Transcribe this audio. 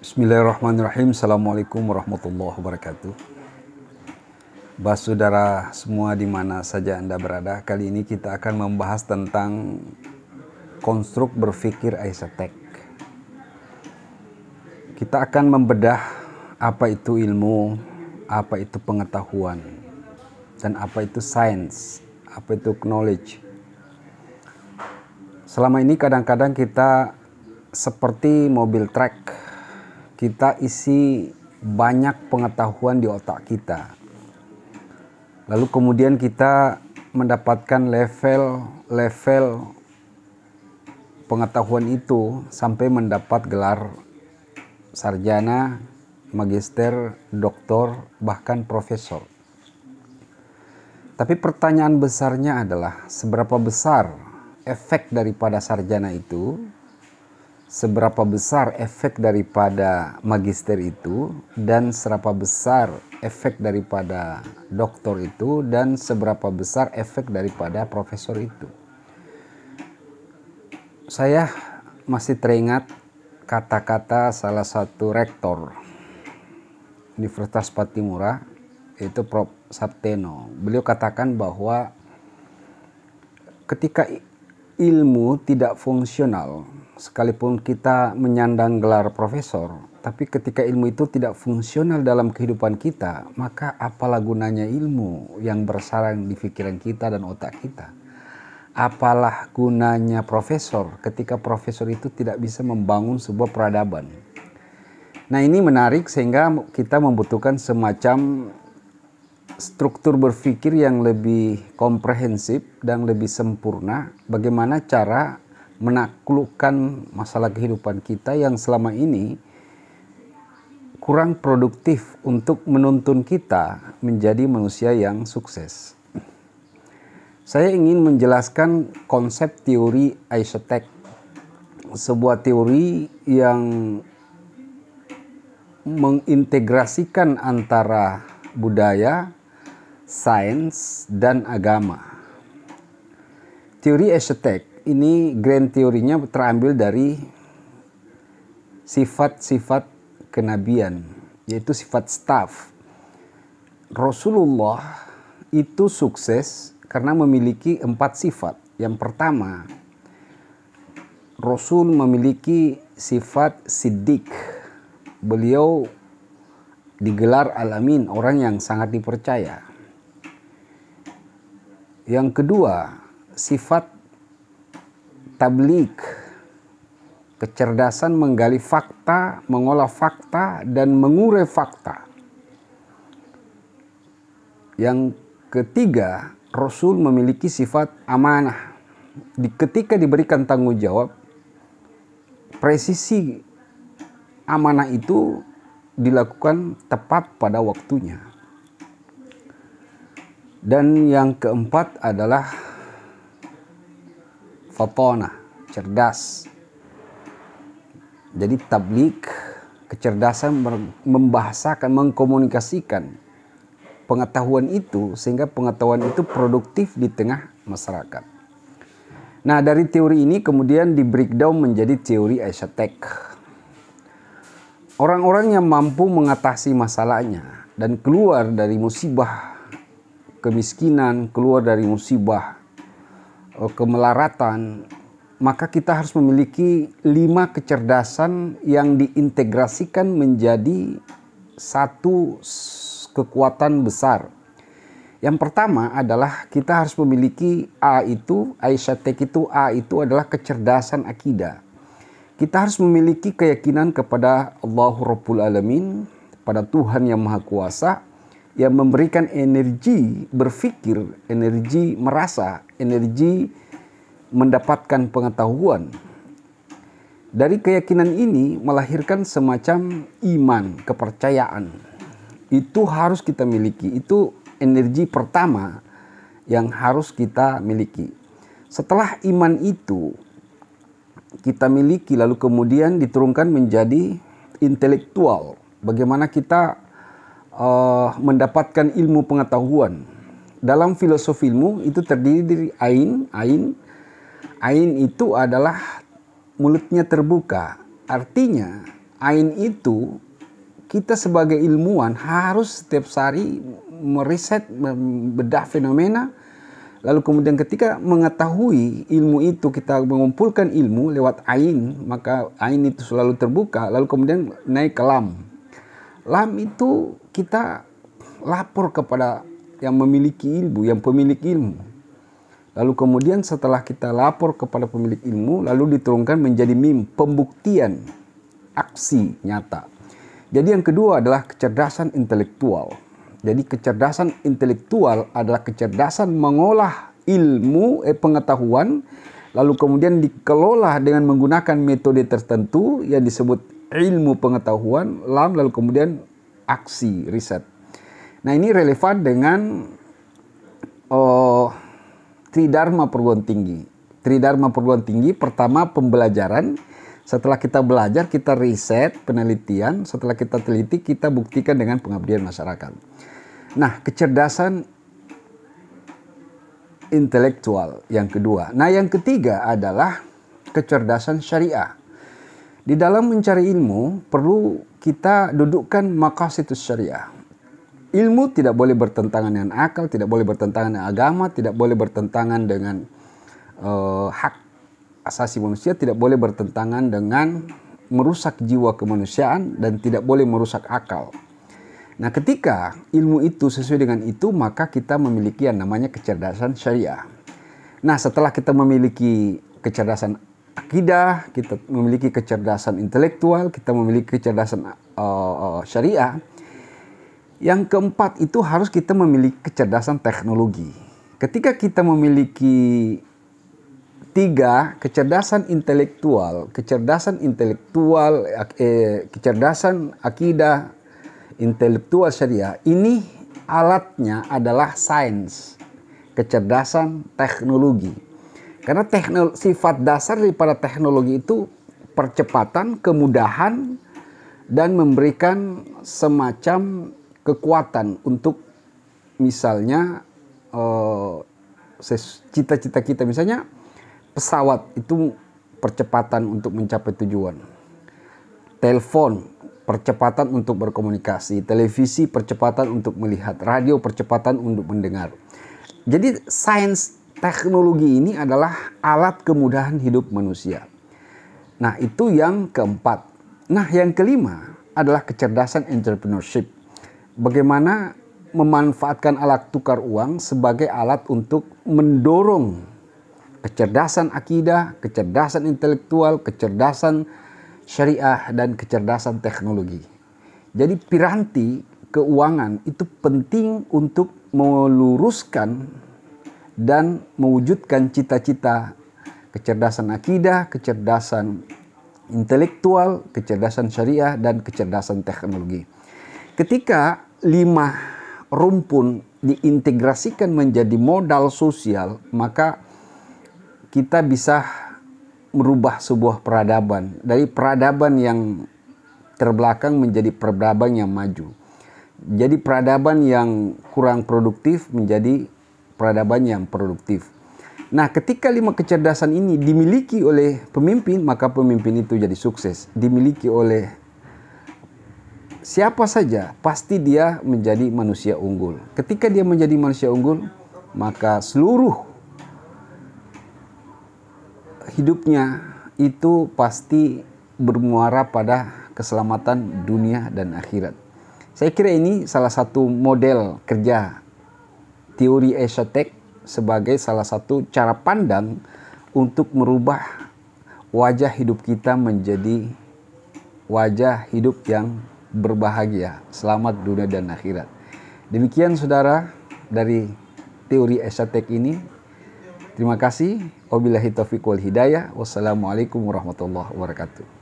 Bismillahirrahmanirrahim. Assalamualaikum warahmatullahi wabarakatuh. Saudara semua di mana saja Anda berada, kali ini kita akan membahas tentang konstruk berpikir Eisenhower. Kita akan membedah apa itu ilmu, apa itu pengetahuan, dan apa itu sains, apa itu knowledge. Selama ini kadang-kadang kita seperti mobil truk, kita isi banyak pengetahuan di otak kita. Lalu kemudian kita mendapatkan level pengetahuan itu sampai mendapat gelar sarjana, magister, doktor, bahkan profesor. Tapi pertanyaan besarnya adalah seberapa besar efek daripada sarjana itu, seberapa besar efek daripada magister itu, dan seberapa besar efek daripada doktor itu, dan seberapa besar efek daripada profesor itu. Saya masih teringat kata-kata salah satu rektor Universitas Patimura, yaitu Prof. Sapteno. Beliau katakan bahwa ketika ilmu tidak fungsional, sekalipun kita menyandang gelar profesor, tapi ketika ilmu itu tidak fungsional dalam kehidupan kita, maka apalah gunanya ilmu yang bersarang di pikiran kita dan otak kita? Apalah gunanya profesor ketika profesor itu tidak bisa membangun sebuah peradaban? Nah, ini menarik sehingga kita membutuhkan semacam struktur berpikir yang lebih komprehensif dan lebih sempurna. Bagaimana cara menaklukkan masalah kehidupan kita yang selama ini kurang produktif untuk menuntun kita menjadi manusia yang sukses. Saya ingin menjelaskan konsep teori Eisenhower, sebuah teori yang mengintegrasikan antara budaya, sains, dan agama. Teori Eisenhower ini grand teorinya terambil dari sifat-sifat kenabian, yaitu sifat staff. Rasulullah itu sukses karena memiliki 4 sifat. Yang pertama, Rasul memiliki sifat siddiq. Beliau digelar al-amin, orang yang sangat dipercaya. Yang kedua, sifat tablik, kecerdasan menggali fakta, mengolah fakta, dan mengurai fakta. Yang ketiga, Rasul memiliki sifat amanah. Ketika diberikan tanggung jawab, presisi amanah itu dilakukan tepat pada waktunya. Dan yang keempat adalah fatonah, cerdas. Jadi tablik, kecerdasan membahasakan, mengkomunikasikan pengetahuan itu sehingga pengetahuan itu produktif di tengah masyarakat. Nah, dari teori ini kemudian di breakdown menjadi teori Eisenhower. Orang-orang yang mampu mengatasi masalahnya dan keluar dari musibah kemiskinan, keluar dari musibah kemelaratan, maka kita harus memiliki 5 kecerdasan yang diintegrasikan menjadi satu kekuatan besar. Yang pertama adalah kita harus memiliki A itu adalah kecerdasan akidah. Kita harus memiliki keyakinan kepada Allah Rabbul Alamin, pada Tuhan yang Maha Kuasa, yang memberikan energi berpikir, energi merasa, energi mendapatkan pengetahuan. Dari keyakinan ini melahirkan semacam iman, kepercayaan. Itu harus kita miliki. Itu energi pertama yang harus kita miliki. Setelah iman itu kita miliki, lalu kemudian diturunkan menjadi intelektual. Bagaimana kita mendapatkan ilmu pengetahuan. Dalam filosofi ilmu itu terdiri dari ain. Ain itu adalah mulutnya terbuka. Artinya ain itu kita sebagai ilmuwan harus setiap hari meriset, membedah fenomena. Lalu kemudian ketika mengetahui ilmu itu, kita mengumpulkan ilmu lewat ain, maka ain itu selalu terbuka. Lalu kemudian naik ke lam. Lam itu kita lapor kepada yang memiliki ilmu, yang pemilik ilmu. Lalu kemudian setelah kita lapor kepada pemilik ilmu, lalu diturunkan menjadi mim, pembuktian, aksi nyata. Jadi yang kedua adalah kecerdasan intelektual. Jadi kecerdasan intelektual adalah kecerdasan mengolah ilmu, pengetahuan, lalu kemudian dikelola dengan menggunakan metode tertentu yang disebut ilmu pengetahuan, lam, lalu kemudian aksi, riset. Nah ini relevan dengan Tridharma perguruan tinggi. Tridharma perguruan tinggi pertama pembelajaran. Setelah kita belajar, kita riset, penelitian. Setelah kita teliti, kita buktikan dengan pengabdian masyarakat. Nah, kecerdasan intelektual yang kedua. Nah, yang ketiga adalah kecerdasan syariah. Di dalam mencari ilmu, perlu kita dudukkan maqasidus syariah. Ilmu tidak boleh bertentangan dengan akal, tidak boleh bertentangan dengan agama, tidak boleh bertentangan dengan hak asasi manusia, tidak boleh bertentangan dengan merusak jiwa kemanusiaan, dan tidak boleh merusak akal. Nah, ketika ilmu itu sesuai dengan itu, maka kita memiliki yang namanya kecerdasan syariah. Nah, setelah kita memiliki kecerdasan akidah, kita memiliki kecerdasan intelektual, kita memiliki kecerdasan syariah, yang keempat itu harus kita memiliki kecerdasan teknologi. Ketika kita memiliki tiga, kecerdasan intelektual, kecerdasan akidah, intelektual syariah, ini alatnya adalah sains, kecerdasan teknologi. Karena sifat dasar daripada teknologi itu percepatan, kemudahan, dan memberikan semacam kekuatan untuk misalnya cita-cita kita, misalnya pesawat itu percepatan untuk mencapai tujuan, telepon percepatan untuk berkomunikasi, televisi percepatan untuk melihat, radio percepatan untuk mendengar. Jadi sains teknologi ini adalah alat kemudahan hidup manusia. Nah, itu yang keempat. Nah, yang kelima adalah kecerdasan entrepreneurship. Bagaimana memanfaatkan alat tukar uang sebagai alat untuk mendorong kecerdasan akidah, kecerdasan intelektual, kecerdasan syariah, dan kecerdasan teknologi. Jadi piranti keuangan itu penting untuk meluruskan dan mewujudkan cita-cita kecerdasan akidah, kecerdasan intelektual, kecerdasan syariah, dan kecerdasan teknologi. Ketika 5 rumpun diintegrasikan menjadi modal sosial, maka kita bisa merubah sebuah peradaban dari peradaban yang terbelakang menjadi peradaban yang maju. Jadi peradaban yang kurang produktif menjadi peradaban yang produktif. Nah, ketika 5 kecerdasan ini dimiliki oleh pemimpin, maka pemimpin itu jadi sukses. Dimiliki oleh siapa saja, pasti dia menjadi manusia unggul. Ketika dia menjadi manusia unggul, maka seluruh hidupnya itu pasti bermuara pada keselamatan dunia dan akhirat. Saya kira ini salah satu model kerja teori esotek sebagai salah satu cara pandang untuk merubah wajah hidup kita menjadi wajah hidup yang berbahagia, selamat dunia dan akhirat. Demikian saudara dari teori esotek ini. Terima kasih. Wabillahi taufiq wal hidayah. Wassalamualaikum warahmatullahi wabarakatuh.